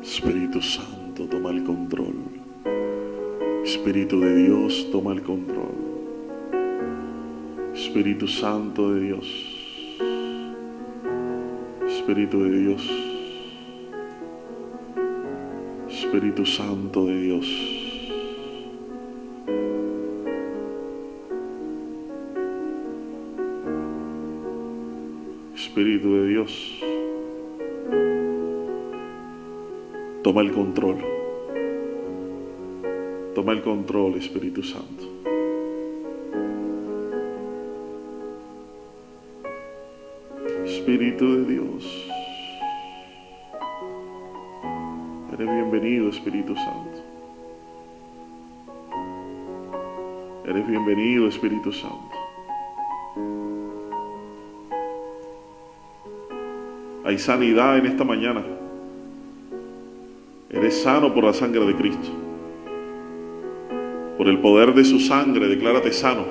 Espíritu Santo, toma el control. Espíritu de Dios, toma el control. Espíritu Santo de Dios. Espíritu de Dios. Espíritu Santo de Dios. Espíritu de Dios, toma el control. Toma el control, Espíritu Santo. Espíritu de Dios, eres bienvenido, Espíritu Santo. Eres bienvenido, Espíritu Santo. Hay sanidad en esta mañana. Eres sano por la sangre de Cristo. Por el poder de su sangre, declárate sano.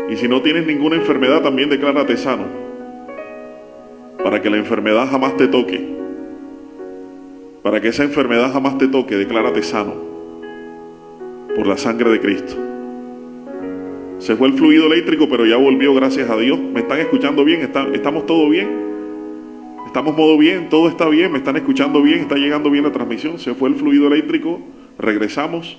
Y si no tienes ninguna enfermedad, también declárate sano. Para que la enfermedad jamás te toque. Para que esa enfermedad jamás te toque, declárate sano. Por la sangre de Cristo. Se fue el fluido eléctrico, pero ya volvió, gracias a Dios. ¿Me están escuchando bien? ¿Estamos todo bien? ¿Estamos modo bien? ¿Todo está bien? ¿Me están escuchando bien? ¿Está llegando bien la transmisión? Se fue el fluido eléctrico. Regresamos.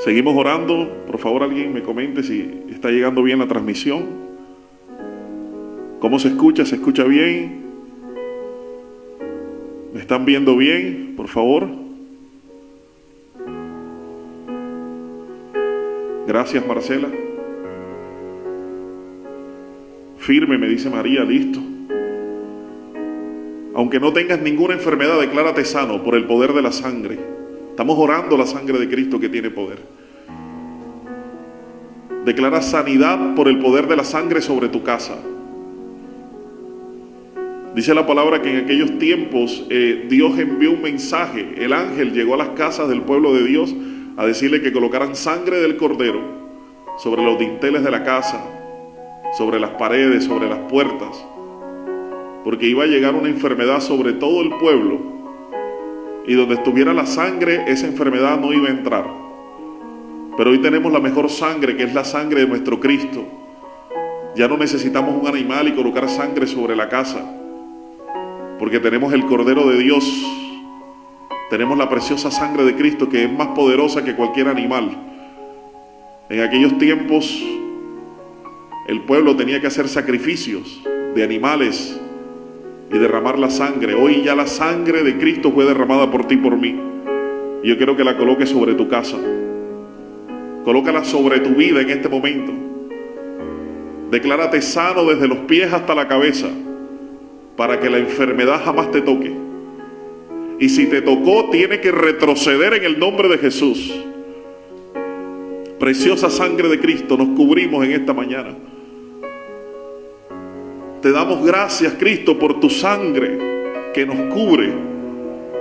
Seguimos orando. Por favor, alguien me comente si está llegando bien la transmisión. ¿Cómo se escucha? ¿Se escucha bien? ¿Me están viendo bien? Por favor. Gracias, Marcela. Firme, me dice María, listo. Aunque no tengas ninguna enfermedad, declárate sano por el poder de la sangre. Estamos orando la sangre de Cristo que tiene poder. Declara sanidad por el poder de la sangre sobre tu casa. Dice la palabra que en aquellos tiempos Dios envió un mensaje. El ángel llegó a las casas del pueblo de Dios a decirle que colocaran sangre del cordero sobre los dinteles de la casa, sobre las paredes, sobre las puertas, porque iba a llegar una enfermedad sobre todo el pueblo, y donde estuviera la sangre, esa enfermedad no iba a entrar. Pero hoy tenemos la mejor sangre, que es la sangre de nuestro Cristo. Ya no necesitamos un animal y colocar sangre sobre la casa, porque tenemos el Cordero de Dios. Tenemos la preciosa sangre de Cristo, que es más poderosa que cualquier animal. En aquellos tiempos el pueblo tenía que hacer sacrificios de animales y derramar la sangre. Hoy ya la sangre de Cristo fue derramada por ti y por mí. Y yo quiero que la coloques sobre tu casa. Colócala sobre tu vida en este momento. Declárate sano desde los pies hasta la cabeza, para que la enfermedad jamás te toque. Y si te tocó, tiene que retroceder en el nombre de Jesús. Preciosa sangre de Cristo, nos cubrimos en esta mañana. Te damos gracias, Cristo, por tu sangre que nos cubre,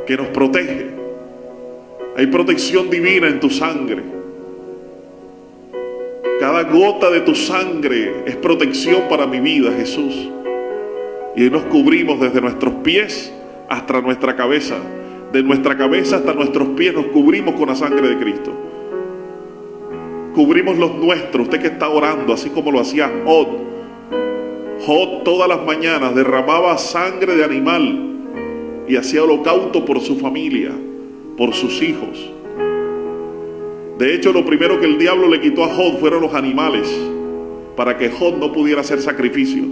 que nos protege. Hay protección divina en tu sangre. Cada gota de tu sangre es protección para mi vida, Jesús. Y hoy nos cubrimos desde nuestros pies hasta nuestra cabeza. De nuestra cabeza hasta nuestros pies nos cubrimos con la sangre de Cristo. Cubrimos los nuestros. Usted que está orando, así como lo hacía Jod. Jod todas las mañanas derramaba sangre de animal y hacía holocausto por su familia, por sus hijos. De hecho, lo primero que el diablo le quitó a Jod fueron los animales, para que Jod no pudiera hacer sacrificios,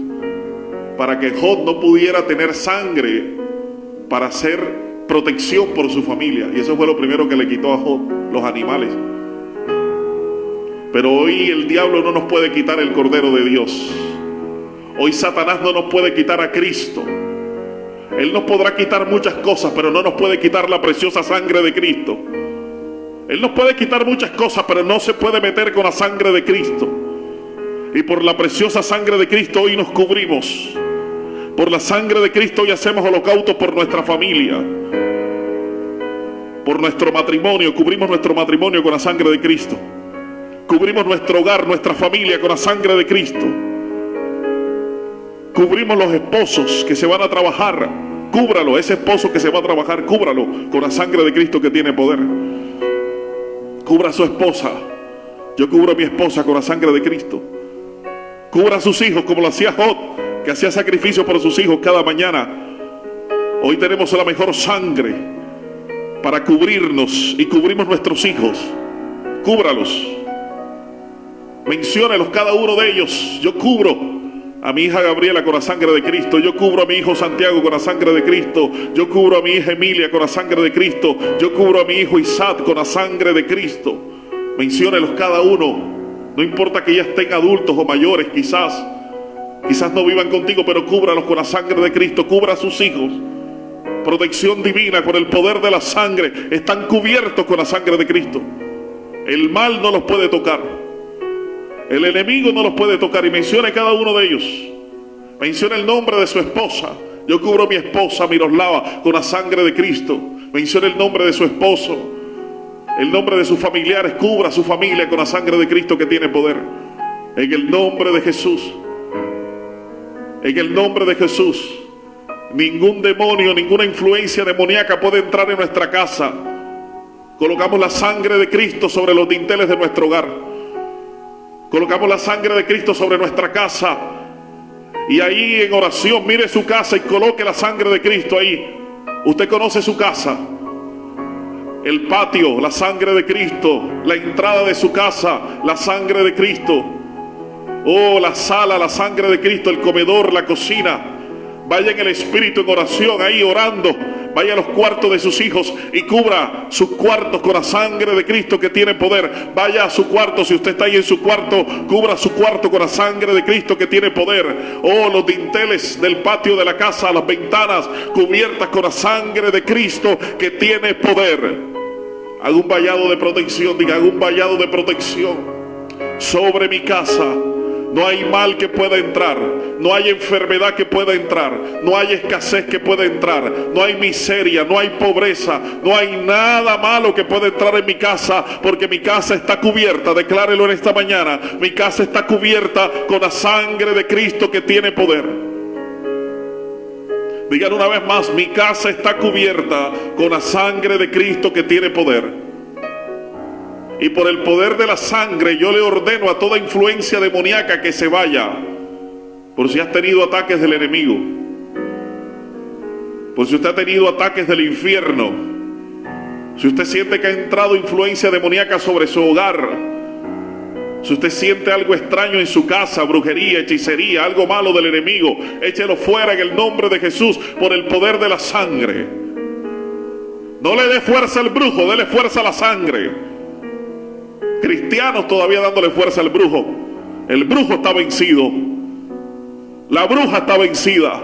para que Jod no pudiera tener sangre para hacer protección por su familia. Y eso fue lo primero que le quitó a Jod, los animales. Pero hoy el diablo no nos puede quitar el Cordero de Dios. Hoy Satanás no nos puede quitar a Cristo. Él nos podrá quitar muchas cosas, pero no nos puede quitar la preciosa sangre de Cristo. Él nos puede quitar muchas cosas, pero no se puede meter con la sangre de Cristo. Y por la preciosa sangre de Cristo hoy nos cubrimos. Por la sangre de Cristo hoy hacemos holocausto por nuestra familia, por nuestro matrimonio. Cubrimos nuestro matrimonio con la sangre de Cristo. Cubrimos nuestro hogar, nuestra familia con la sangre de Cristo. Cubrimos los esposos que se van a trabajar. Cúbralo, ese esposo que se va a trabajar, cúbralo con la sangre de Cristo que tiene poder. Cubra a su esposa. Yo cubro a mi esposa con la sangre de Cristo. Cubra a sus hijos como lo hacía Job, que hacía sacrificio por sus hijos cada mañana. Hoy tenemos la mejor sangre para cubrirnos y cubrimos nuestros hijos. Cúbralos. Menciónelos cada uno de ellos. Yo cubro a mi hija Gabriela con la sangre de Cristo. Yo cubro a mi hijo Santiago con la sangre de Cristo. Yo cubro a mi hija Emilia con la sangre de Cristo. Yo cubro a mi hijo Isaac con la sangre de Cristo. Menciónelos cada uno. No importa que ya estén adultos o mayores, quizás no vivan contigo, pero cúbralos con la sangre de Cristo. Cubra a sus hijos. Protección divina con el poder de la sangre. Están cubiertos con la sangre de Cristo. El mal no los puede tocar. El enemigo no los puede tocar. Y mencione cada uno de ellos. Menciona el nombre de su esposa. Yo cubro a mi esposa Miroslava con la sangre de Cristo. Menciona el nombre de su esposo, el nombre de sus familiares. Cubra a su familia con la sangre de Cristo que tiene poder. En el nombre de Jesús. En el nombre de Jesús. Ningún demonio, ninguna influencia demoníaca puede entrar en nuestra casa. Colocamos la sangre de Cristo sobre los dinteles de nuestro hogar. Colocamos la sangre de Cristo sobre nuestra casa. Y ahí en oración mire su casa y coloque la sangre de Cristo ahí. Usted conoce su casa. El patio, la sangre de Cristo. La entrada de su casa, la sangre de Cristo. Oh, la sala, la sangre de Cristo. El comedor, la cocina. Vaya en el Espíritu en oración ahí orando. Vaya a los cuartos de sus hijos y cubra sus cuartos con la sangre de Cristo que tiene poder. Vaya a su cuarto, si usted está ahí en su cuarto, cubra su cuarto con la sangre de Cristo que tiene poder. Oh, los dinteles del patio de la casa, las ventanas cubiertas con la sangre de Cristo que tiene poder. Haga un vallado de protección, diga, haga un vallado de protección sobre mi casa. No hay mal que pueda entrar, no hay enfermedad que pueda entrar, no hay escasez que pueda entrar, no hay miseria, no hay pobreza, no hay nada malo que pueda entrar en mi casa, porque mi casa está cubierta. Declárelo en esta mañana. Mi casa está cubierta con la sangre de Cristo que tiene poder. Digan una vez más, mi casa está cubierta con la sangre de Cristo que tiene poder. Y por el poder de la sangre yo le ordeno a toda influencia demoníaca que se vaya. Por si has tenido ataques del enemigo. Por si usted ha tenido ataques del infierno. Si usted siente que ha entrado influencia demoníaca sobre su hogar. Si usted siente algo extraño en su casa, brujería, hechicería, algo malo del enemigo, échelo fuera en el nombre de Jesús por el poder de la sangre. No le dé fuerza al brujo, dele fuerza a la sangre. Cristianos todavía dándole fuerza al brujo. El brujo está vencido. La bruja está vencida.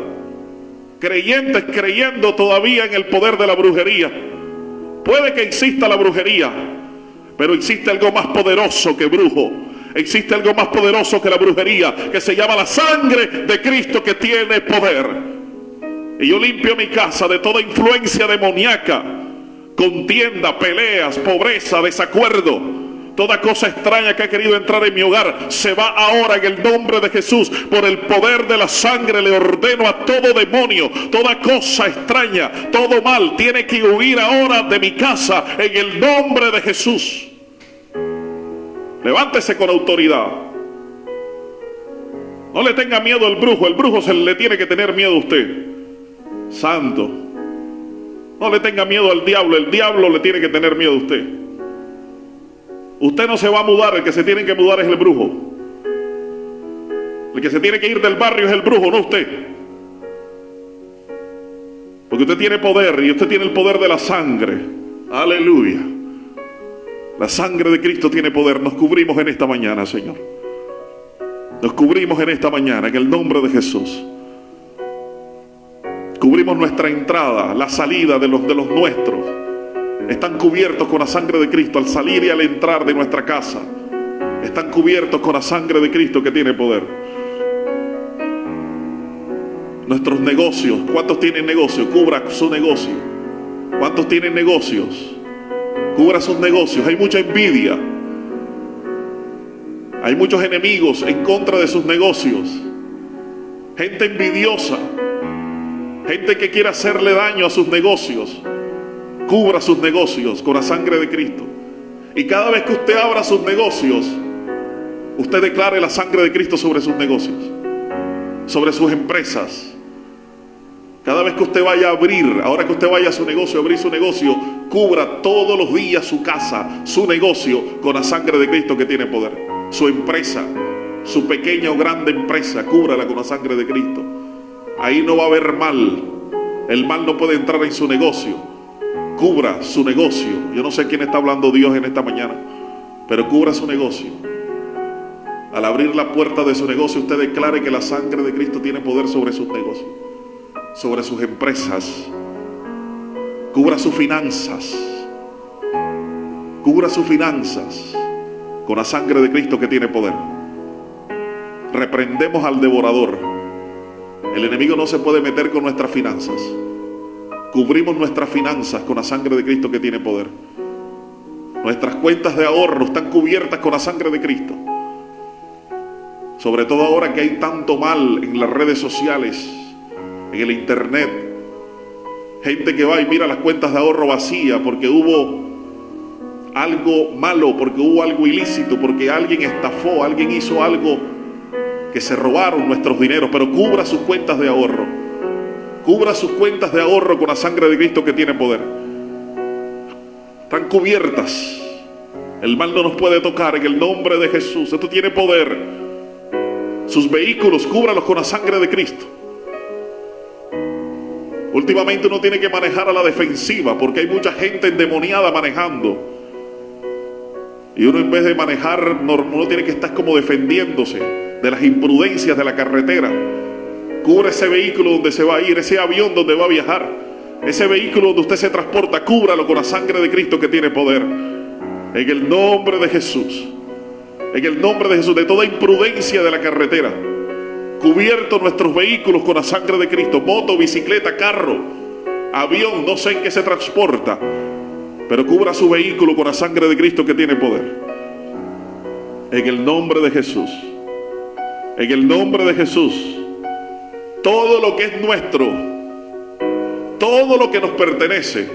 Creyentes creyendo todavía en el poder de la brujería. Puede que exista la brujería, pero existe algo más poderoso que brujo. Existe algo más poderoso que la brujería, que se llama la sangre de Cristo que tiene poder. Y yo limpio mi casa de toda influencia demoníaca, contienda, peleas, pobreza, desacuerdo. Toda cosa extraña que ha querido entrar en mi hogar se va ahora en el nombre de Jesús. Por el poder de la sangre le ordeno a todo demonio, toda cosa extraña, todo mal tiene que huir ahora de mi casa en el nombre de Jesús. Levántese con autoridad. No le tenga miedo al brujo. El brujo se le tiene que tener miedo a usted. Santo. No le tenga miedo al diablo. El diablo le tiene que tener miedo a usted. Usted no se va a mudar, el que se tiene que mudar es el brujo. El que se tiene que ir del barrio es el brujo, no usted. Porque usted tiene poder y usted tiene el poder de la sangre. Aleluya. La sangre de Cristo tiene poder. Nos cubrimos en esta mañana, Señor. Nos cubrimos en esta mañana en el nombre de Jesús. Cubrimos nuestra entrada, la salida de los nuestros. Están cubiertos con la sangre de Cristo al salir y al entrar de nuestra casa. Están cubiertos con la sangre de Cristo que tiene poder. Nuestros negocios. ¿Cuántos tienen negocio? Cubra su negocio. ¿Cuántos tienen negocios? Cubra sus negocios. Hay mucha envidia. Hay muchos enemigos en contra de sus negocios. gente envidiosa, gente que quiere hacerle daño a sus negocios. Cubra sus negocios con la sangre de Cristo. Y cada vez que usted abra sus negocios, usted declare la sangre de Cristo sobre sus negocios, sobre sus empresas. Cada vez que usted vaya a abrir, ahora que usted vaya a su negocio, a abrir su negocio, cubra todos los días su casa, su negocio, con la sangre de Cristo que tiene poder. Su empresa, su pequeña o grande empresa, cúbrala con la sangre de Cristo. Ahí no va a haber mal. El mal no puede entrar en su negocio. Cubra su negocio. Yo no sé quién está hablando Dios en esta mañana, pero cubra su negocio. Al abrir la puerta de su negocio, usted declare que la sangre de Cristo tiene poder sobre sus negocios, sobre sus empresas. Cubra sus finanzas. Cubra sus finanzas con la sangre de Cristo que tiene poder. Reprendemos al devorador. El enemigo no se puede meter con nuestras finanzas. Cubrimos nuestras finanzas con la sangre de Cristo que tiene poder. Nuestras cuentas de ahorro están cubiertas con la sangre de Cristo. Sobre todo ahora que hay tanto mal en las redes sociales, en el internet. Gente que va y mira las cuentas de ahorro vacías porque hubo algo malo, porque hubo algo ilícito, porque alguien estafó, alguien hizo algo que se robaron nuestros dineros. Pero cubra sus cuentas de ahorro. Cubra sus cuentas de ahorro con la sangre de Cristo que tiene poder. Están cubiertas. El mal no nos puede tocar en el nombre de Jesús. Esto tiene poder. Sus vehículos, cúbralos con la sangre de Cristo. Últimamente uno tiene que manejar a la defensiva porque hay mucha gente endemoniada manejando. Y uno, en vez de manejar, uno tiene que estar como defendiéndose de las imprudencias de la carretera. Cubra ese vehículo donde se va a ir, ese avión donde va a viajar, ese vehículo donde usted se transporta, cúbralo con la sangre de Cristo que tiene poder. En el nombre de Jesús. En el nombre de Jesús, de toda imprudencia de la carretera. Cubiertos nuestros vehículos con la sangre de Cristo. Moto, bicicleta, carro, avión, no sé en qué se transporta, pero cubra su vehículo con la sangre de Cristo que tiene poder. En el nombre de Jesús. En el nombre de Jesús. Todo lo que es nuestro, todo lo que nos pertenece,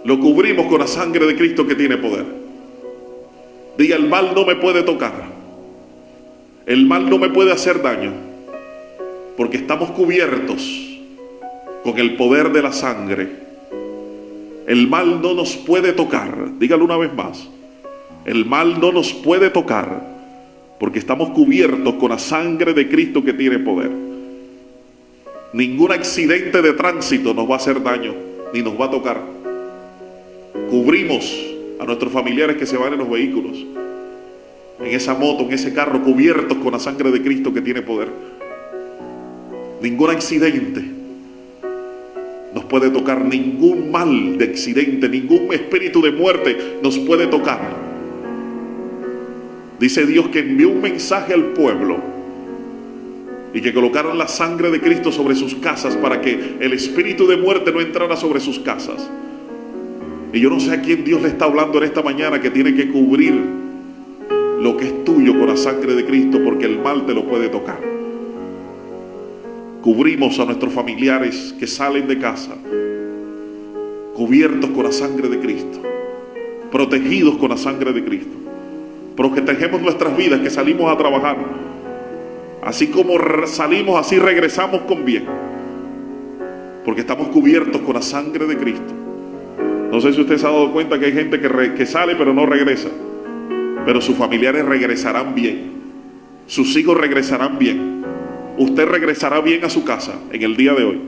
lo cubrimos con la sangre de Cristo que tiene poder. Diga: el mal no me puede tocar. El mal no me puede hacer daño, porque estamos cubiertos con el poder de la sangre. El mal no nos puede tocar. Dígalo una vez más. El mal no nos puede tocar, porque estamos cubiertos con la sangre de Cristo que tiene poder. Ningún accidente de tránsito nos va a hacer daño, ni nos va a tocar. Cubrimos a nuestros familiares que se van en los vehículos, en esa moto, en ese carro, cubiertos con la sangre de Cristo que tiene poder. Ningún accidente nos puede tocar, ningún mal de accidente, ningún espíritu de muerte nos puede tocar. Dice Dios que envió un mensaje al pueblo y que colocaron la sangre de Cristo sobre sus casas para que el espíritu de muerte no entrara sobre sus casas. Y yo no sé a quién Dios le está hablando en esta mañana que tiene que cubrir lo que es tuyo con la sangre de Cristo, porque el mal te lo puede tocar. Cubrimos a nuestros familiares que salen de casa, cubiertos con la sangre de Cristo, protegidos con la sangre de Cristo. Protegemos nuestras vidas que salimos a trabajar. Así como salimos, así regresamos con bien, porque estamos cubiertos con la sangre de Cristo. No sé si usted se ha dado cuenta que hay gente que sale pero no regresa, pero sus familiares regresarán bien, sus hijos regresarán bien, usted regresará bien a su casa en el día de hoy,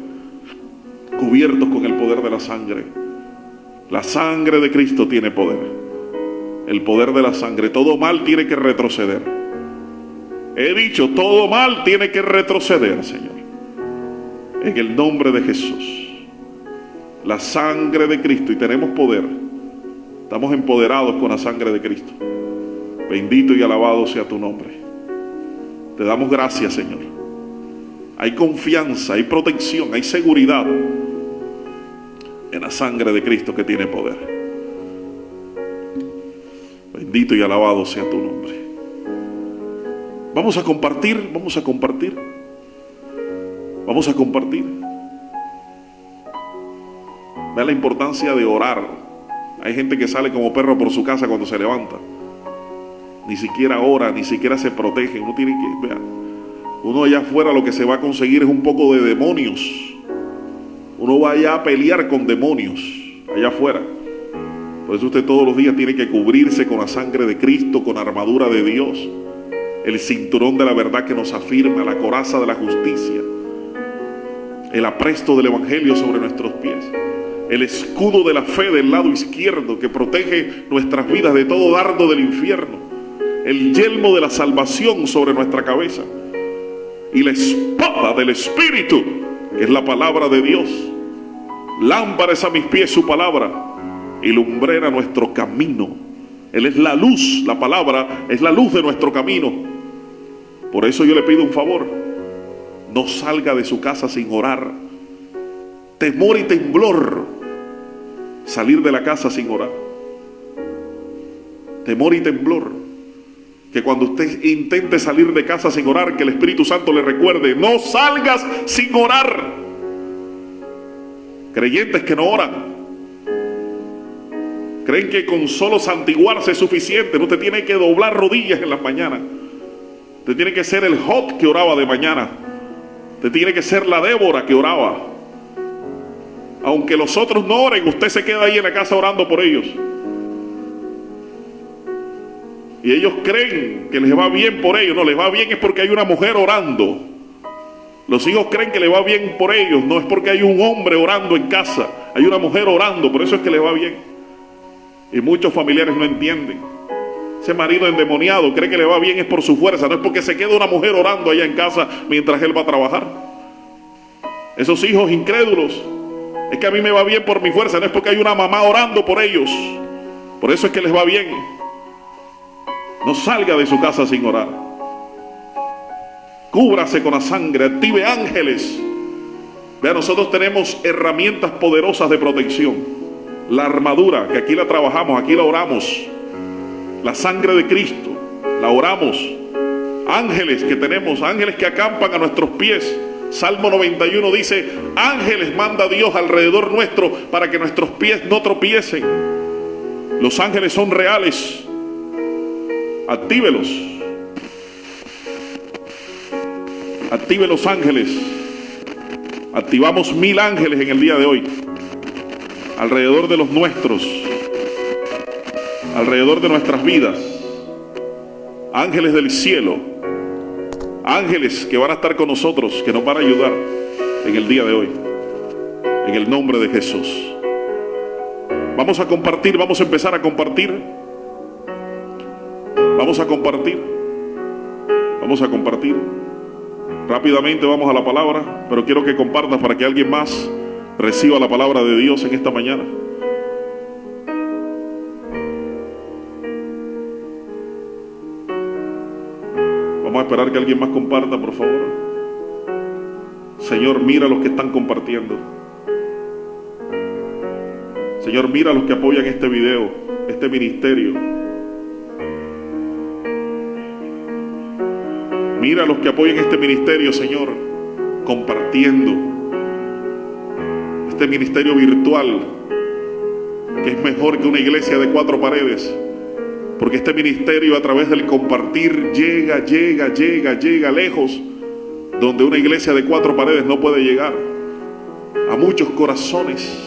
cubiertos con el poder de la sangre. La sangre de Cristo tiene poder, el poder de la sangre. Todo mal tiene que retroceder. He dicho, todo mal tiene que retroceder, Señor. En el nombre de Jesús. La sangre de Cristo, y tenemos poder. Estamos empoderados con la sangre de Cristo. Bendito y alabado sea tu nombre. Te damos gracias, Señor. Hay confianza, hay protección, hay seguridad en la sangre de Cristo que tiene poder. Bendito y alabado sea tu nombre. Vamos a compartir. Vamos a compartir. Vea la importancia de orar. Hay gente que sale como perro por su casa cuando se levanta. Ni siquiera ora, ni siquiera se protege. Uno tiene que, vea, uno allá afuera lo que se va a conseguir es un poco de demonios. Uno va allá a pelear con demonios, allá afuera. Por eso usted todos los días tiene que cubrirse con la sangre de Cristo, con la armadura de Dios, el cinturón de la verdad que nos afirma, la coraza de la justicia, el apresto del evangelio sobre nuestros pies, el escudo de la fe del lado izquierdo que protege nuestras vidas de todo dardo del infierno, el yelmo de la salvación sobre nuestra cabeza y la espada del Espíritu, que es la palabra de Dios. Lámpara es a mis pies su palabra y lumbrera nuestro camino. Él es la luz, la palabra es la luz de nuestro camino. Por eso yo le pido un favor: no salga de su casa sin orar. Temor y temblor salir de la casa sin orar. Temor y temblor. Que cuando usted intente salir de casa sin orar, que el Espíritu Santo le recuerde: no salgas sin orar. Creyentes que no oran, creen que con solo santiguarse es suficiente. No, usted tiene que doblar rodillas en las mañanas. Usted tiene que ser el Job que oraba de mañana. Usted tiene que ser la Débora que oraba. Aunque los otros no oren, usted se queda ahí en la casa orando por ellos. Y ellos creen que les va bien por ellos. No, les va bien es porque hay una mujer orando. Los hijos creen que les va bien por ellos. No es porque hay un hombre orando en casa. Hay una mujer orando, por eso es que les va bien. Y muchos familiares no entienden. Ese marido endemoniado cree que le va bien es por su fuerza. No es porque se queda una mujer orando allá en casa mientras él va a trabajar. Esos hijos incrédulos: es que a mí me va bien por mi fuerza. No es porque hay una mamá orando por ellos. Por eso es que les va bien. No salga de su casa sin orar. Cúbrase con la sangre, active ángeles. Vea, nosotros tenemos herramientas poderosas de protección. La armadura, que aquí la trabajamos, aquí la oramos. La sangre de Cristo, la oramos. Ángeles que tenemos, ángeles que acampan a nuestros pies. Salmo 91 dice: ángeles manda Dios alrededor nuestro para que nuestros pies no tropiecen. Los ángeles son reales. Actívelos. Active los ángeles. Activamos 1000 ángeles en el día de hoy, alrededor de los nuestros, alrededor de nuestras vidas. Ángeles del cielo, ángeles que van a estar con nosotros, que nos van a ayudar en el día de hoy, en el nombre de Jesús. Vamos a compartir, vamos a empezar a compartir. Vamos a compartir. Vamos a compartir. Rápidamente vamos a la palabra, pero quiero que compartas para que alguien más reciba la palabra de Dios en esta mañana. Vamos a esperar que alguien más comparta, por favor. Señor, mira a los que están compartiendo. Señor, mira a los que apoyan este video, este ministerio. Mira a los que apoyan este ministerio, Señor, compartiendo este ministerio virtual, que es mejor que una iglesia de 4 paredes, porque este ministerio, a través del compartir, llega lejos, donde una iglesia de 4 paredes no puede llegar, a muchos corazones,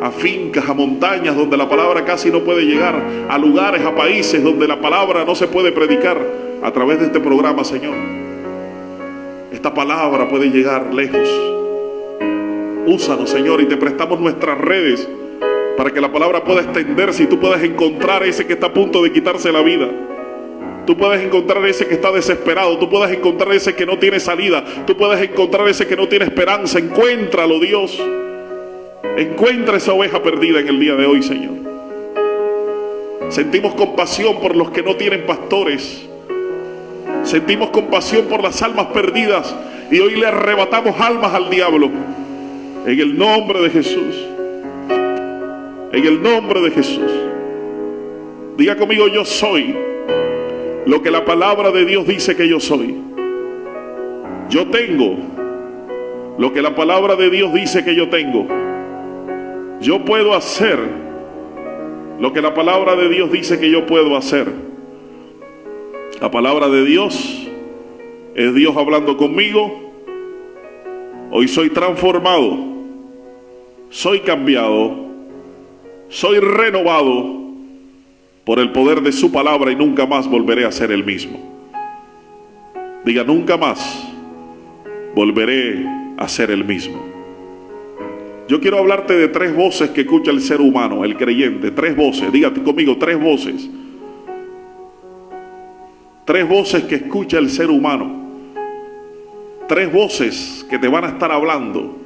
a fincas, a montañas donde la palabra casi no puede llegar, a lugares, a países donde la palabra no se puede predicar. A través de este programa, Señor, esta palabra puede llegar lejos. Úsanos, Señor, y te prestamos nuestras redes para que la palabra pueda extenderse y tú puedas encontrar a ese que está a punto de quitarse la vida. Tú puedes encontrar a ese que está desesperado. Tú puedes encontrar a ese que no tiene salida. Tú puedes encontrar a ese que no tiene esperanza. Encuéntralo, Dios. Encuentra esa oveja perdida en el día de hoy, Señor. Sentimos compasión por los que no tienen pastores. Sentimos compasión por las almas perdidas y hoy le arrebatamos almas al diablo. En el nombre de Jesús. En el nombre de Jesús. Diga conmigo: yo soy lo que la palabra de Dios dice que yo soy. Yo tengo lo que la palabra de Dios dice que yo tengo. Yo puedo hacer lo que la palabra de Dios dice que yo puedo hacer. La palabra de Dios es Dios hablando conmigo. Hoy soy transformado, soy cambiado, soy renovado por el poder de su palabra y nunca más volveré a ser el mismo. Diga, nunca más volveré a ser el mismo. Yo quiero hablarte de 3 voces que escucha el ser humano, el creyente. 3 voces, dígate conmigo, 3 voces. 3 voces que escucha el ser humano. 3 voces que te van a estar hablando.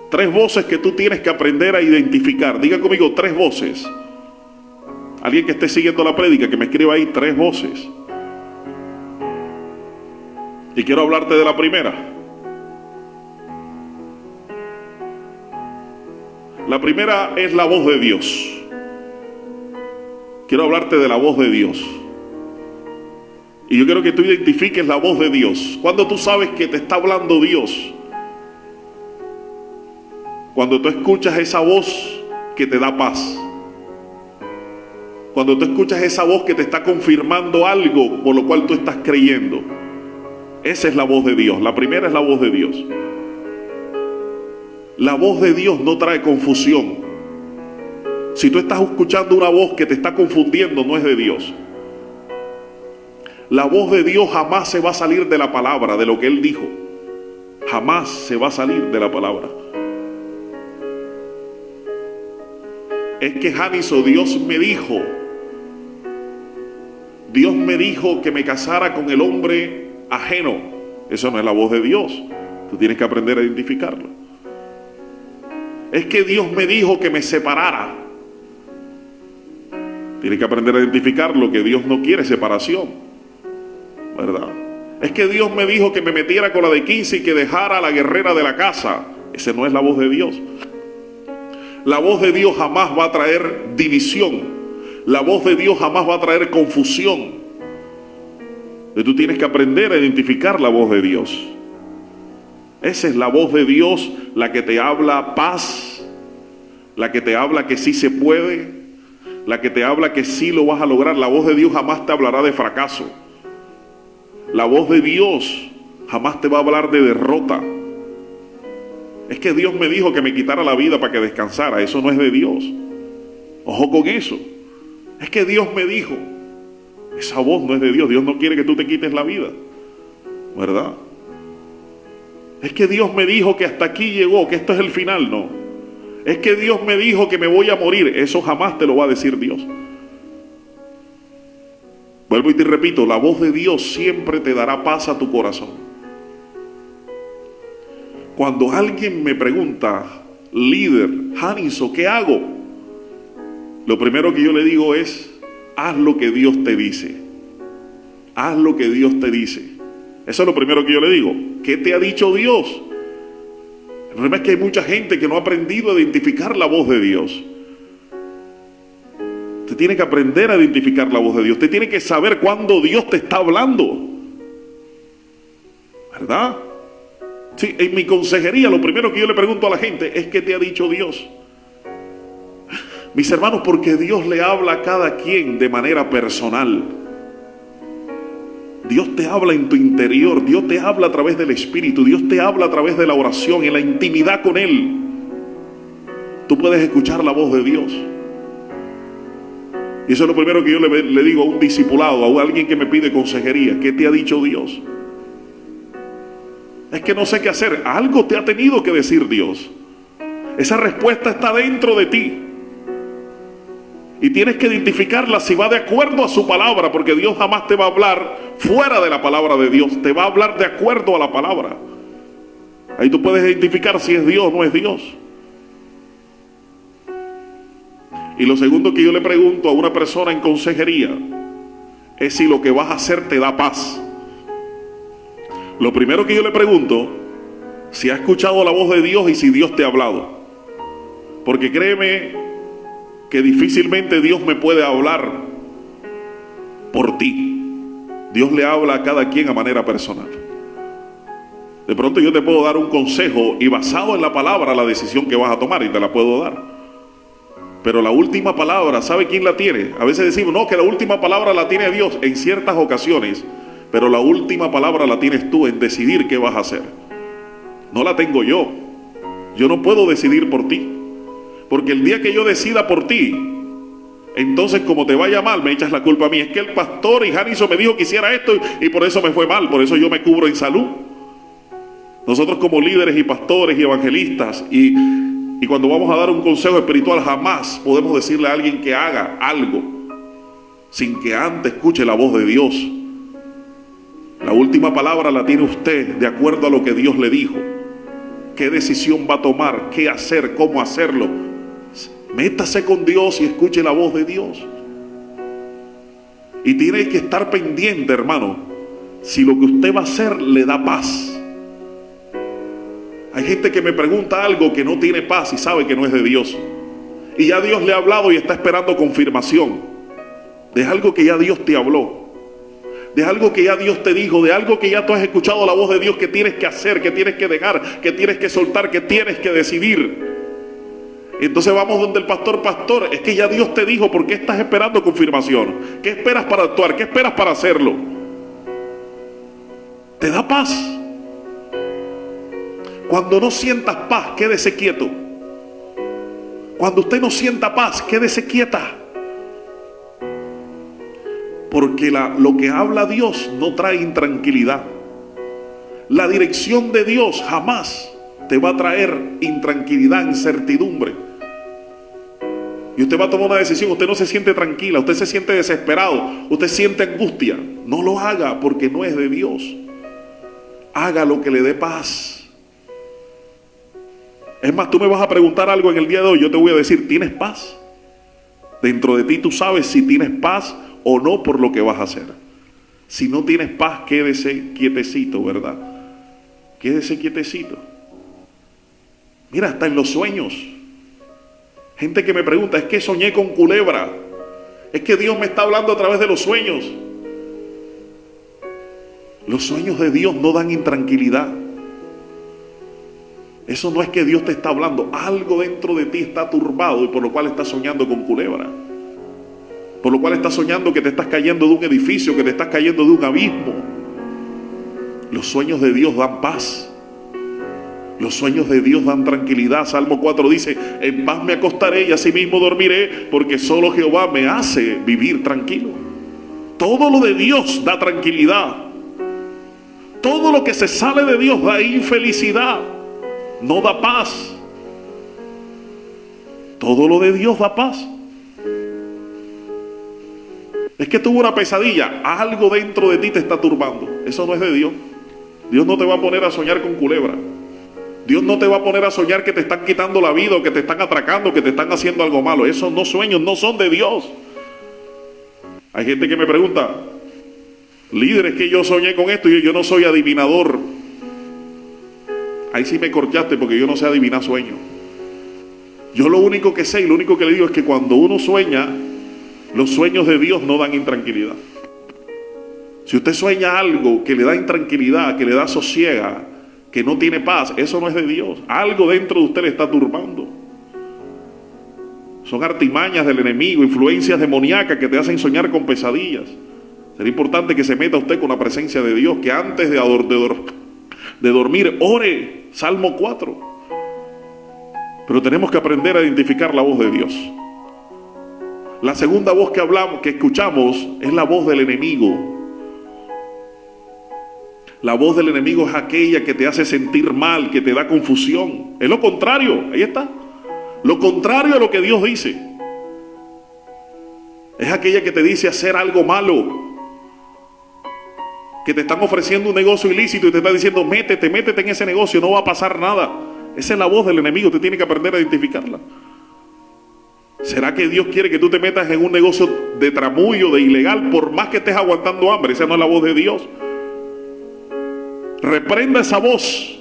3 voces que tú tienes que aprender a identificar. Diga conmigo, 3 voces. Alguien que esté siguiendo la prédica, que me escriba ahí 3 voces. Y quiero hablarte de la primera. La primera es la voz de Dios. Quiero hablarte de la voz de Dios. Y yo quiero que tú identifiques la voz de Dios. Cuando tú sabes que te está hablando Dios. Cuando tú escuchas esa voz que te da paz. Cuando tú escuchas esa voz que te está confirmando algo por lo cual tú estás creyendo. Esa es la voz de Dios. La primera es la voz de Dios. La voz de Dios no trae confusión. Si tú estás escuchando una voz que te está confundiendo, no es de Dios. La voz de Dios jamás se va a salir de la palabra, de lo que Él dijo. Jamás se va a salir de la palabra. Es que Janiso, Dios me dijo que me casara con el hombre ajeno. Eso no es la voz de Dios. Tú tienes que aprender a identificarlo. Es que Dios me dijo que me separara. Tienes que aprender a identificarlo, que Dios no quiere separación, ¿verdad? Es que Dios me dijo que me metiera con la de 15 y que dejara a la guerrera de la casa. Esa no es la voz de Dios. La voz de Dios jamás va a traer división. La voz de Dios jamás va a traer confusión. Entonces tú tienes que aprender a identificar la voz de Dios. Esa es la voz de Dios, la que te habla paz, la que te habla que sí se puede, la que te habla que sí lo vas a lograr. La voz de Dios jamás te hablará de fracaso. La voz de Dios jamás te va a hablar de derrota. Es que Dios me dijo que me quitara la vida para que descansara. Eso no es de Dios. Ojo con eso. Es que Dios me dijo. Esa voz no es de Dios. Dios no quiere que tú te quites la vida, ¿verdad? Es que Dios me dijo que hasta aquí llegó, que esto es el final. No. Es que Dios me dijo que me voy a morir. Eso jamás te lo va a decir Dios. Vuelvo y te repito, la voz de Dios siempre te dará paz a tu corazón. Cuando alguien me pregunta, líder, Janiso, ¿qué hago? Lo primero que yo le digo es, haz lo que Dios te dice. Haz lo que Dios te dice. Eso es lo primero que yo le digo. ¿Qué te ha dicho Dios? El problema es que hay mucha gente que no ha aprendido a identificar la voz de Dios. Usted tiene que aprender a identificar la voz de Dios. Usted tiene que saber cuándo Dios te está hablando, ¿verdad? Sí, en mi consejería lo primero que yo le pregunto a la gente es ¿qué te ha dicho Dios? Mis hermanos, porque Dios le habla a cada quien de manera personal. Dios te habla en tu interior, Dios te habla a través del Espíritu, Dios te habla a través de la oración, en la intimidad con Él. Tú puedes escuchar la voz de Dios. Y eso es lo primero que yo le digo a un discipulado, a alguien que me pide consejería. ¿Qué te ha dicho Dios? Es que no sé qué hacer. Algo te ha tenido que decir Dios. Esa respuesta está dentro de ti. Y tienes que identificarla si va de acuerdo a su palabra, porque Dios jamás te va a hablar fuera de la palabra de Dios. Te va a hablar de acuerdo a la palabra. Ahí tú puedes identificar si es Dios o no es Dios. Y lo segundo que yo le pregunto a una persona en consejería es si lo que vas a hacer te da paz. Lo primero que yo le pregunto, si ha escuchado la voz de Dios y si Dios te ha hablado. Porque créeme que difícilmente Dios me puede hablar por ti. Dios le habla a cada quien a manera personal. De pronto yo te puedo dar un consejo y basado en la palabra la decisión que vas a tomar y te la puedo dar. Pero la última palabra, ¿sabe quién la tiene? A veces decimos, no, que la última palabra la tiene Dios en ciertas ocasiones, pero la última palabra la tienes tú en decidir qué vas a hacer. No la tengo yo. Yo no puedo decidir por ti. Porque el día que yo decida por ti, entonces como te vaya mal, me echas la culpa a mí. Es que el pastor y Janison me dijo que hiciera esto y por eso me fue mal, por eso yo me cubro en salud. Nosotros como líderes y pastores y evangelistas y cuando vamos a dar un consejo espiritual, jamás podemos decirle a alguien que haga algo sin que antes escuche la voz de Dios. La última palabra la tiene usted de acuerdo a lo que Dios le dijo. ¿Qué decisión va a tomar? ¿Qué hacer? ¿Cómo hacerlo? Métase con Dios y escuche la voz de Dios. Y tiene que estar pendiente, hermano, si lo que usted va a hacer le da paz. Hay gente que me pregunta algo que no tiene paz y sabe que no es de Dios. Y ya Dios le ha hablado y está esperando confirmación de algo que ya Dios te habló, de algo que ya Dios te dijo, de algo que ya tú has escuchado la voz de Dios que tienes que hacer, que tienes que dejar, que tienes que soltar, que tienes que decidir. Entonces vamos donde el pastor, es que ya Dios te dijo, ¿por qué estás esperando confirmación? ¿Qué esperas para actuar? ¿Qué esperas para hacerlo? ¿Te da paz? Cuando no sientas paz, quédese quieto. Cuando usted no sienta paz, quédese quieta. Porque lo que habla Dios no trae intranquilidad. La dirección de Dios jamás te va a traer intranquilidad, incertidumbre. Y usted va a tomar una decisión, usted no se siente tranquila, usted se siente desesperado, usted siente angustia. No lo haga porque no es de Dios. Haga lo que le dé paz. Es más, tú me vas a preguntar algo en el día de hoy, yo te voy a decir, ¿tienes paz? Dentro de ti tú sabes si tienes paz o no por lo que vas a hacer. Si no tienes paz, quédese quietecito, ¿verdad? Quédese quietecito. Mira, hasta en los sueños. Gente que me pregunta, es que soñé con culebra. Es que Dios me está hablando a través de los sueños. Los sueños de Dios no dan intranquilidad. Eso no es que Dios te está hablando. Algo dentro de ti está turbado y por lo cual estás soñando con culebra. Por lo cual estás soñando que te estás cayendo de un edificio, que te estás cayendo de un abismo. Los sueños de Dios dan paz. Los sueños de Dios dan tranquilidad. Salmo 4 dice, en paz me acostaré y asimismo dormiré, porque solo Jehová me hace vivir tranquilo. Todo lo de Dios da tranquilidad. Todo lo que se sale de Dios da infelicidad. No da paz. Todo lo de Dios da paz. Es que tuvo una pesadilla. Algo dentro de ti te está turbando. Eso no es de Dios. Dios no te va a poner a soñar con culebra. Dios no te va a poner a soñar que te están quitando la vida, o que te están atracando, que te están haciendo algo malo. Esos no sueños, no son de Dios. Hay gente que me pregunta, líder, es que yo soñé con esto y yo no soy adivinador. Ahí sí me corchaste, porque yo no sé adivinar sueños. Yo lo único que sé y lo único que le digo es que cuando uno sueña, los sueños de Dios no dan intranquilidad. Si usted sueña algo que le da intranquilidad, que le da sosiega, que no tiene paz, eso no es de Dios. Algo dentro de usted le está turbando. Son artimañas del enemigo, influencias demoníacas que te hacen soñar con pesadillas. Sería importante que se meta usted con la presencia de Dios, que antes de dormir, ore. Salmo 4. Pero tenemos que aprender a identificar la voz de Dios. La segunda voz que escuchamos es la voz del enemigo. La voz del enemigo es aquella que te hace sentir mal, que te da confusión. Es lo contrario, ahí está. Lo contrario a lo que Dios dice. Es aquella que te dice hacer algo malo. Que te están ofreciendo un negocio ilícito y te está diciendo, métete en ese negocio, no va a pasar nada. Esa es la voz del enemigo, usted tiene que aprender a identificarla. ¿Será que Dios quiere que tú te metas en un negocio de tramullo, de ilegal, por más que estés aguantando hambre? Esa no es la voz de Dios. Reprenda esa voz.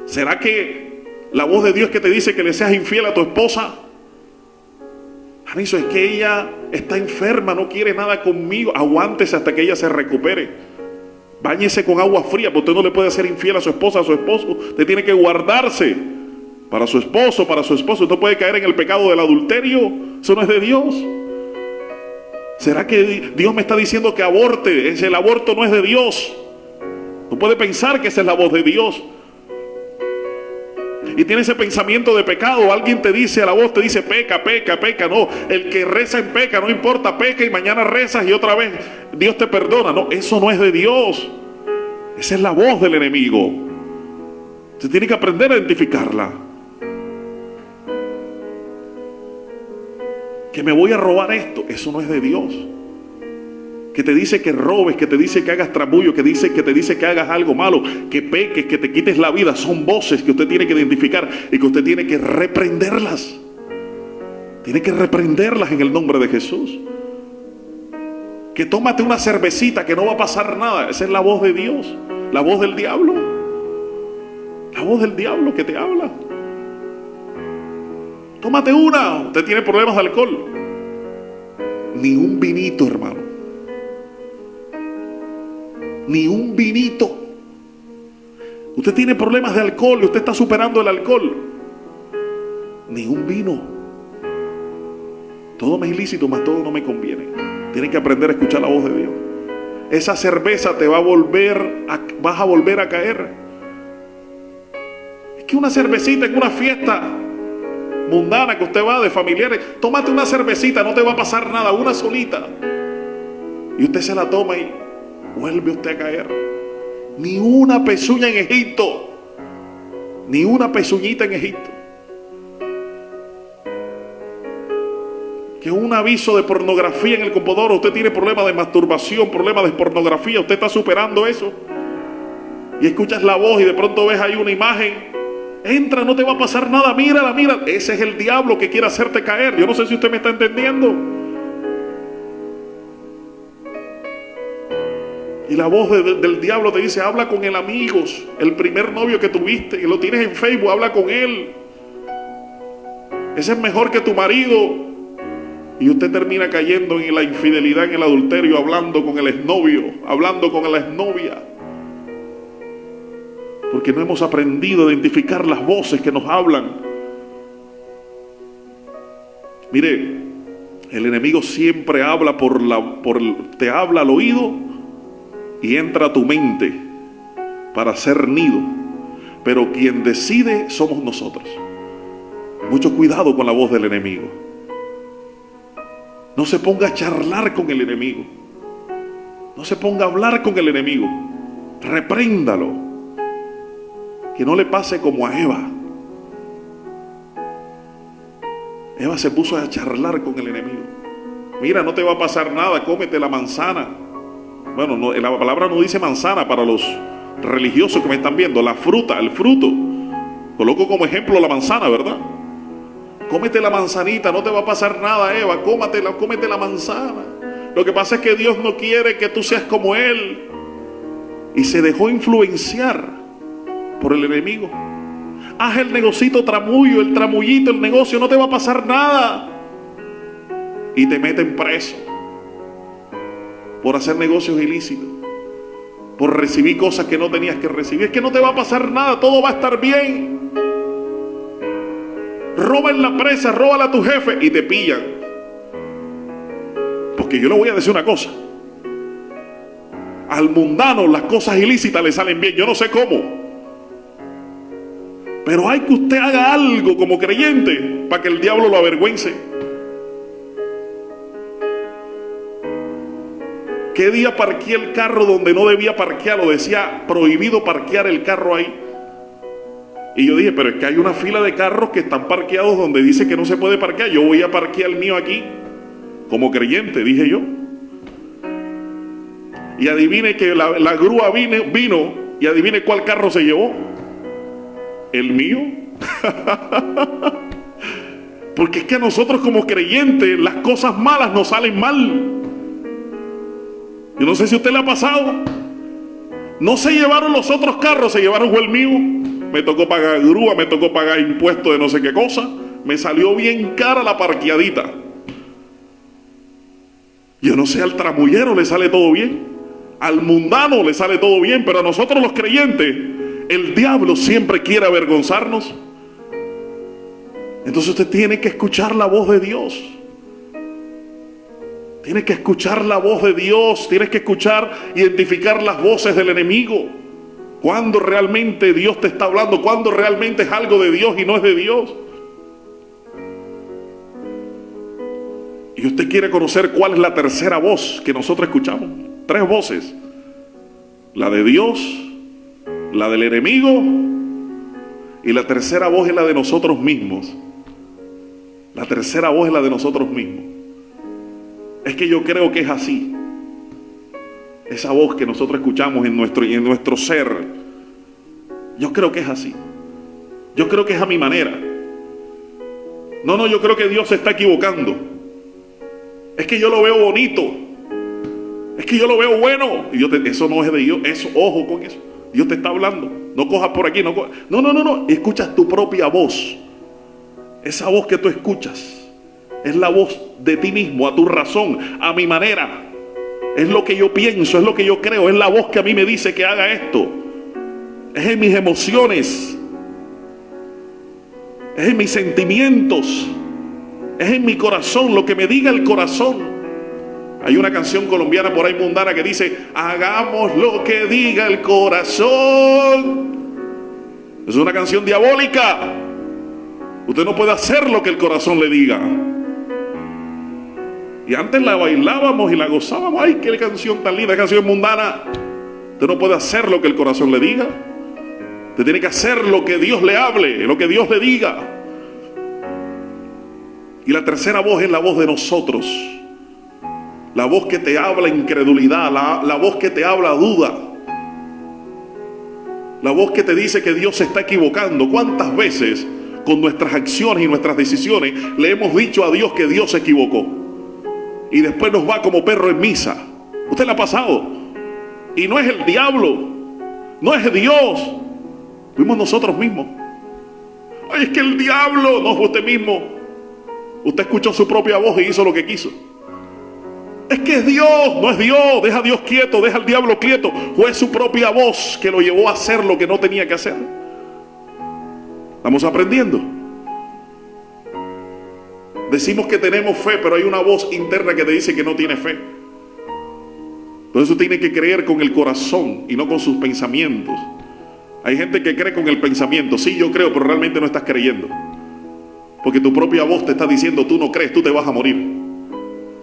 ¿Será que la voz de Dios que te dice que le seas infiel a tu esposa? Eso es que ella está enferma, no quiere nada conmigo. Aguántese hasta que ella se recupere. Báñese con agua fría, porque usted no le puede ser infiel a su esposa, a su esposo. Usted tiene que guardarse para su esposo, para su esposo. Usted puede caer en el pecado del adulterio. Eso no es de Dios. ¿Será que Dios me está diciendo que aborte? El aborto no es de Dios. No puede pensar que esa es la voz de Dios. Y tiene ese pensamiento de pecado. Alguien te dice a la voz, te dice peca, peca, peca. No, el que reza en peca, no importa, peca y mañana rezas y otra vez Dios te perdona. No, eso no es de Dios. Esa es la voz del enemigo. Usted tiene que aprender a identificarla. Que me voy a robar esto, eso no es de Dios. Que te dice que robes, que te dice que hagas tramullo, que te dice que hagas algo malo, que peques, que te quites la vida, son voces que usted tiene que identificar y que usted tiene que reprenderlas. Tiene que reprenderlas en el nombre de Jesús. Que tómate una cervecita, que no va a pasar nada. Esa es la voz de Dios, la voz del diablo. La voz del diablo que te habla. Tómate una, usted tiene problemas de alcohol. Ni un vinito, hermano. Ni un vinito. Usted tiene problemas de alcohol y usted está superando el alcohol. Ni un vino. Todo me es ilícito, mas todo no me conviene. Tienen que aprender a escuchar la voz de Dios. Esa cerveza te va a vas a volver a caer. Es que una cervecita en una fiesta mundana que usted va de familiares, tómate una cervecita, no te va a pasar nada, una solita. Y usted se la toma y vuelve usted a caer. Ni una pezuña en Egipto. Ni una pezuñita en Egipto. Que un aviso de pornografía en el computador, usted tiene problemas de masturbación, problemas de pornografía, usted está superando eso. Y escuchas la voz y de pronto ves ahí una imagen. Entra, no te va a pasar nada, mírala, mira. Ese es el diablo que quiere hacerte caer. Yo no sé si usted me está entendiendo. Y la voz del diablo te dice, habla con el amigo, el primer novio que tuviste, que lo tienes en Facebook, habla con él. Ese es mejor que tu marido. Y usted termina cayendo en la infidelidad, en el adulterio, hablando con el exnovio, hablando con la exnovia. Porque no hemos aprendido a identificar las voces que nos hablan. Mire, el enemigo siempre habla te habla al oído y entra a tu mente para hacer nido. Pero quien decide somos nosotros. Mucho cuidado con la voz del enemigo. No se ponga a charlar con el enemigo. No se ponga a hablar con el enemigo. Repréndalo. Que no le pase como a Eva. Eva se puso a charlar con el enemigo. Mira, no te va a pasar nada, cómete la manzana. Bueno, no, la palabra no dice manzana para los religiosos que me están viendo. La fruta, el fruto. Coloco como ejemplo la manzana, ¿verdad? Cómete la manzanita, no te va a pasar nada, Eva. Cómete la manzana. Lo que pasa es que Dios no quiere que tú seas como Él. Y se dejó influenciar por el enemigo. Haz el negocito tramullo, el tramullito, el negocio, no te va a pasar nada. Y te meten preso por hacer negocios ilícitos, por recibir cosas que no tenías que recibir. Es que no te va a pasar nada, todo va a estar bien. Roba en la presa, róbala a tu jefe y te pillan. Porque yo le voy a decir una cosa. Al mundano las cosas ilícitas le salen bien, yo no sé cómo. Pero hay que usted haga algo como creyente para que el diablo lo avergüence. ¿Qué día parqué el carro donde no debía parquearlo? Decía prohibido parquear el carro ahí. Y yo dije, pero es que hay una fila de carros que están parqueados donde dice que no se puede parquear. Yo voy a parquear el mío aquí como creyente, dije yo. Y adivine que la grúa vino y adivine cuál carro se llevó. ¿El mío? Porque es que a nosotros como creyentes las cosas malas nos salen mal. Yo no sé si a usted le ha pasado. No se llevaron los otros carros, se llevaron el mío. Me tocó pagar grúa, me tocó pagar impuestos de no sé qué cosa. Me salió bien cara la parqueadita. Yo no sé, al tramullero le sale todo bien. Al mundano le sale todo bien, pero a nosotros los creyentes, el diablo siempre quiere avergonzarnos. Entonces usted tiene que escuchar la voz de Dios. Tiene que escuchar la voz de Dios. Tienes que escuchar, identificar las voces del enemigo. Cuando realmente Dios te está hablando, cuando realmente es algo de Dios y no es de Dios. Y usted quiere conocer cuál es la tercera voz que nosotros escuchamos. 3 voces. La de Dios, la del enemigo, y la tercera voz es la de nosotros mismos. La tercera voz es la de nosotros mismos. Es que yo creo que es así. Esa voz que nosotros escuchamos en nuestro ser, yo creo que es así. Yo creo que es a mi manera. No, yo creo que Dios se está equivocando. Es que yo lo veo bonito. Es que yo lo veo bueno. Y eso no es de Dios. Eso, ojo con eso. Dios te está hablando. No cojas por aquí. No. Escuchas tu propia voz. Esa voz que tú escuchas es la voz de ti mismo, a tu razón, a mi manera. Es lo que yo pienso, es lo que yo creo. Es la voz que a mí me dice que haga esto. Es en mis emociones. Es en mis sentimientos. Es en mi corazón, lo que me diga el corazón. Hay una canción colombiana por ahí mundana que dice: hagamos lo que diga el corazón. Es una canción diabólica. Usted no puede hacer lo que el corazón le diga. Y antes la bailábamos y la gozábamos. ¡Ay, qué canción tan linda! Canción mundana. Usted no puede hacer lo que el corazón le diga. Usted tiene que hacer lo que Dios le hable, lo que Dios le diga. Y la tercera voz es la voz de nosotros. La voz que te habla incredulidad, la voz que te habla duda. La voz que te dice que Dios se está equivocando. ¿Cuántas veces con nuestras acciones y nuestras decisiones le hemos dicho a Dios que Dios se equivocó? Y después nos va como perro en misa. ¿Usted le ha pasado? Y no es el diablo, no es Dios, fuimos nosotros mismos. Ay, es que el diablo, no fue usted mismo. Usted escuchó su propia voz y hizo lo que quiso. Es que es Dios, no es Dios. Deja a Dios quieto, deja al diablo quieto. Fue su propia voz que lo llevó a hacer lo que no tenía que hacer. ¿Estamos aprendiendo? Decimos que tenemos fe, pero hay una voz interna que te dice que no tiene fe. Por eso tiene que creer con el corazón y no con sus pensamientos. Hay gente que cree con el pensamiento. Sí, yo creo, pero realmente no estás creyendo. Porque tu propia voz te está diciendo: tú no crees, tú te vas a morir.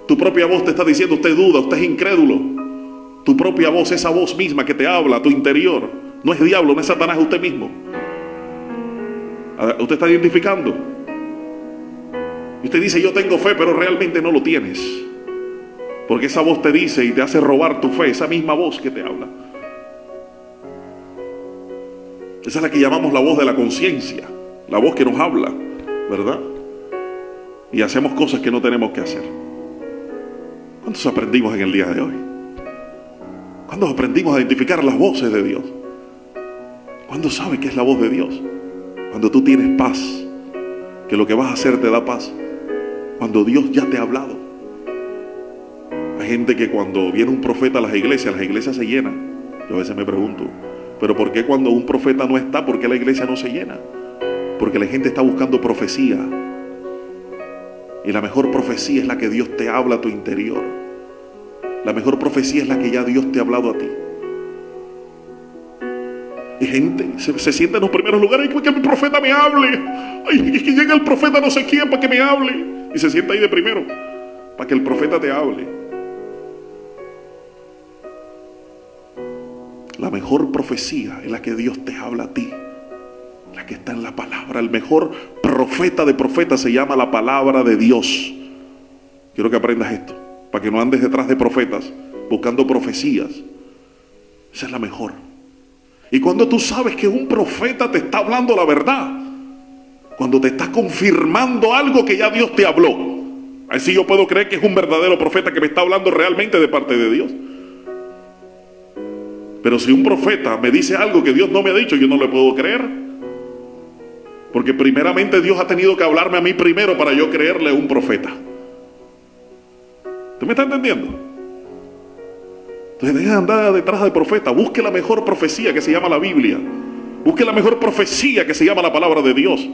Tu propia voz te está diciendo: usted duda, usted es incrédulo. Tu propia voz, esa voz misma que te habla a tu interior, no es diablo, no es Satanás, es usted mismo. ¿Usted está identificando? Y usted dice: yo tengo fe, pero realmente no lo tienes. Porque esa voz te dice y te hace robar tu fe, esa misma voz que te habla. Esa es la que llamamos la voz de la conciencia, la voz que nos habla, ¿verdad? Y hacemos cosas que no tenemos que hacer. ¿Cuántos aprendimos en el día de hoy? ¿Cuándo aprendimos a identificar las voces de Dios? ¿Cuándo sabes que es la voz de Dios? Cuando tú tienes paz, que lo que vas a hacer te da paz. Cuando Dios ya te ha hablado. Hay gente que cuando viene un profeta a las iglesias se llenan. Yo a veces me pregunto, ¿pero por qué cuando un profeta no está, por qué la iglesia no se llena? Porque la gente está buscando profecía. Y la mejor profecía es la que Dios te habla a tu interior. La mejor profecía es la que ya Dios te ha hablado a ti. Y gente se sienta en los primeros lugares: ¡ay, que mi profeta me hable! ¡Ay, que llega el profeta no sé quién para que me hable! Y se sienta ahí de primero para que el profeta te hable. La mejor profecía es la que Dios te habla a ti, la que está en la palabra. El mejor profeta de profetas se llama la palabra de Dios. Quiero que aprendas esto, para que no andes detrás de profetas buscando profecías. Esa es la mejor. Y cuando tú sabes que un profeta te está hablando la verdad, cuando te está confirmando algo que ya Dios te habló, ahí sí yo puedo creer que es un verdadero profeta que me está hablando realmente de parte de Dios. Pero si un profeta me dice algo que Dios no me ha dicho, yo no le puedo creer. Porque primeramente Dios ha tenido que hablarme a mí primero para yo creerle a un profeta. ¿Usted me está entendiendo? Entonces deja de andar detrás de profeta. Busque la mejor profecía que se llama la Biblia. Busque la mejor profecía que se llama la palabra de Dios.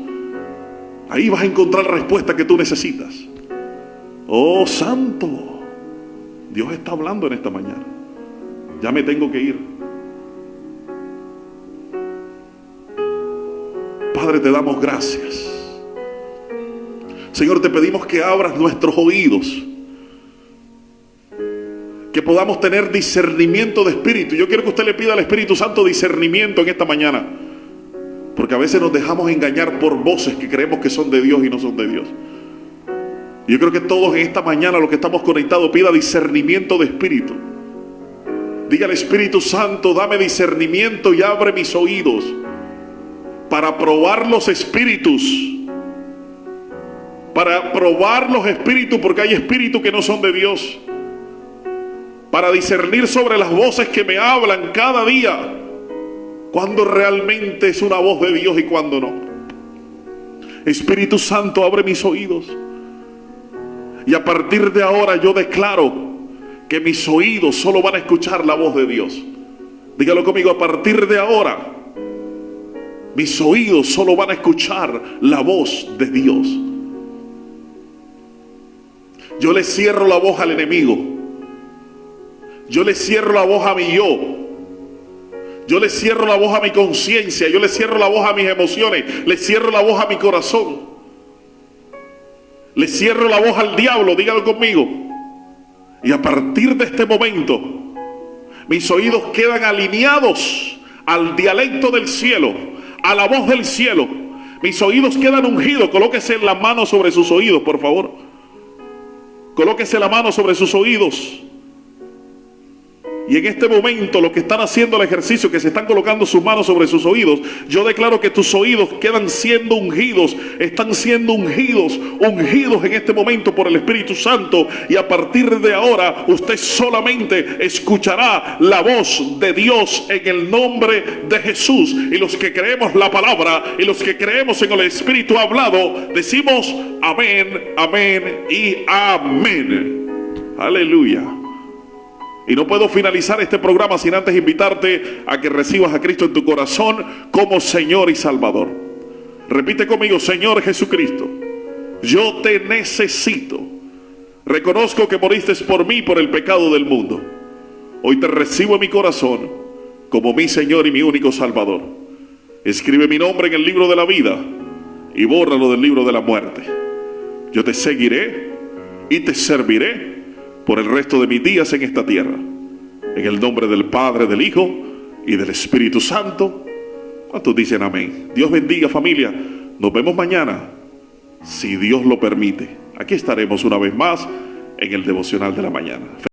Ahí vas a encontrar la respuesta que tú necesitas. Oh, santo, Dios está hablando en esta mañana. Ya me tengo que ir. Padre, te damos gracias. Señor, te pedimos que abras nuestros oídos, que podamos tener discernimiento de espíritu. Yo quiero que usted le pida al Espíritu Santo discernimiento en esta mañana, porque a veces nos dejamos engañar por voces que creemos que son de Dios y no son de Dios. Yo creo que todos en esta mañana, los que estamos conectados, pida discernimiento de espíritu. Diga al Espíritu Santo, dame discernimiento y abre mis oídos para probar los espíritus. Para probar los espíritus, porque hay espíritus que no son de Dios. Para discernir sobre las voces que me hablan cada día, cuando realmente es una voz de Dios y cuando no. Espíritu Santo, abre mis oídos. Y a partir de ahora yo declaro que mis oídos solo van a escuchar la voz de Dios. Dígalo conmigo, a partir de ahora mis oídos solo van a escuchar la voz de Dios. Yo le cierro la voz al enemigo. Yo le cierro la voz a mi yo. Yo le cierro la voz a mi conciencia. Yo le cierro la voz a mis emociones. Le cierro la voz a mi corazón. Le cierro la voz al diablo, dígalo conmigo. Y a partir de este momento, mis oídos quedan alineados al dialecto del cielo, a la voz del cielo. Mis oídos quedan ungidos. Colóquese la mano sobre sus oídos, por favor. Colóquese la mano sobre sus oídos. Y en este momento, los que están haciendo el ejercicio, que se están colocando sus manos sobre sus oídos, yo declaro que tus oídos quedan siendo ungidos, están siendo ungidos en este momento por el Espíritu Santo. Y a partir de ahora, usted solamente escuchará la voz de Dios en el nombre de Jesús. Y los que creemos la palabra y los que creemos en el Espíritu hablado, decimos amén, amén y amén. Aleluya. Y no puedo finalizar este programa sin antes invitarte a que recibas a Cristo en tu corazón como Señor y Salvador. Repite conmigo: Señor Jesucristo, yo te necesito. Reconozco que moriste por mí, por el pecado del mundo. Hoy te recibo en mi corazón como mi Señor y mi único Salvador. Escribe mi nombre en el libro de la vida y bórralo del libro de la muerte. Yo te seguiré y te serviré por el resto de mis días en esta tierra. En el nombre del Padre, del Hijo y del Espíritu Santo. ¿Cuántos dicen amén? Dios bendiga, familia. Nos vemos mañana, si Dios lo permite. Aquí estaremos una vez más en el devocional de la mañana.